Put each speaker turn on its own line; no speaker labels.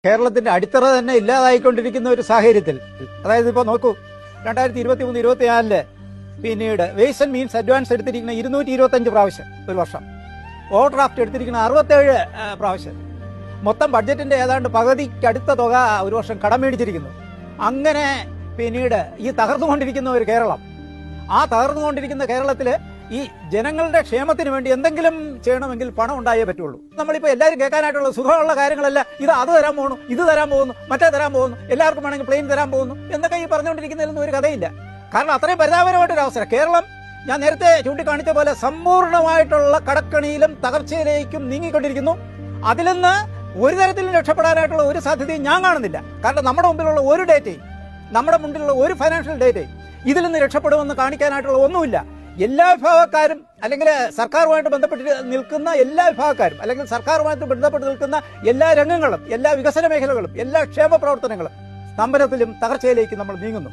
കേരളത്തിന്റെ അടിത്തറ തന്നെ ഇല്ലാതായിക്കൊണ്ടിരിക്കുന്ന ഒരു സാഹചര്യത്തിൽ, അതായത് ഇപ്പോൾ നോക്കൂ, 2023-24 പിന്നീട് വേസ് ആൻഡ് മീൻസ് അഡ്വാൻസ് എടുത്തിരിക്കുന്ന 225 പ്രാവശ്യം ഒരു വർഷം, ഓവർ ഡ്രാഫ്റ്റ് എടുത്തിരിക്കുന്ന 67 പ്രാവശ്യം, മൊത്തം ബഡ്ജറ്റിന്റെ ഏതാണ്ട് പകുതിക്കടുത്ത തുക ഒരു വർഷം കടം മേടിച്ചിരിക്കുന്നു. അങ്ങനെ പിന്നീട് ഈ തകർന്നുകൊണ്ടിരിക്കുന്ന ഒരു കേരളം, ആ തകർന്നുകൊണ്ടിരിക്കുന്ന കേരളത്തില് ഈ ജനങ്ങളുടെ ക്ഷേമത്തിന് വേണ്ടി എന്തെങ്കിലും ചെയ്യണമെങ്കിൽ പണം ഉണ്ടായേ പറ്റുള്ളൂ. നമ്മളിപ്പോൾ എല്ലാവരും കേൾക്കാനായിട്ടുള്ള സുഖമുള്ള കാര്യങ്ങളല്ല, അത് തരാൻ പോകുന്നു, ഇത് തരാൻ പോകുന്നു, മറ്റേ തരാൻ പോകുന്നു, എല്ലാവർക്കും വേണമെങ്കിൽ പ്ലെയിൻ തരാൻ പോകുന്നു എന്നൊക്കെ ഈ പറഞ്ഞുകൊണ്ടിരിക്കുന്നതിലൊന്നും ഒരു കഥയില്ല. കാരണം അത്രയും പരിതാപകരമായിട്ടൊരു അവസരം. കേരളം ഞാൻ നേരത്തെ ചൂണ്ടിക്കാണിച്ച പോലെ സമ്പൂർണ്ണമായിട്ടുള്ള കടക്കണിയിലും തകർച്ചയിലേക്കും നീങ്ങിക്കൊണ്ടിരിക്കുന്നു. അതിൽ നിന്ന് ഒരു തരത്തിലും രക്ഷപ്പെടാനായിട്ടുള്ള ഒരു സാധ്യതയും ഞാൻ കാണുന്നില്ല. കാരണം നമ്മുടെ മുമ്പിലുള്ള ഒരു ഡേറ്റയും, നമ്മുടെ മുമ്പിലുള്ള ഒരു ഫൈനാൻഷ്യൽ ഡേറ്റയും ഇതിൽ നിന്ന് രക്ഷപ്പെടുമെന്ന് കാണിക്കാനായിട്ടുള്ള ഒന്നുമില്ല. എല്ലാ വിഭാഗക്കാരും, അല്ലെങ്കിൽ സർക്കാരുമായിട്ട് ബന്ധപ്പെട്ട് നിൽക്കുന്ന എല്ലാ വിഭാഗക്കാരും, അല്ലെങ്കിൽ സർക്കാരുമായിട്ട് ബന്ധപ്പെട്ട് നിൽക്കുന്ന എല്ലാ രംഗങ്ങളും, എല്ലാ വികസന മേഖലകളും, എല്ലാ ക്ഷേമ പ്രവർത്തനങ്ങളും സ്തംഭനത്തിലും തകർച്ചയിലേക്ക് നമ്മൾ നീങ്ങുന്നു.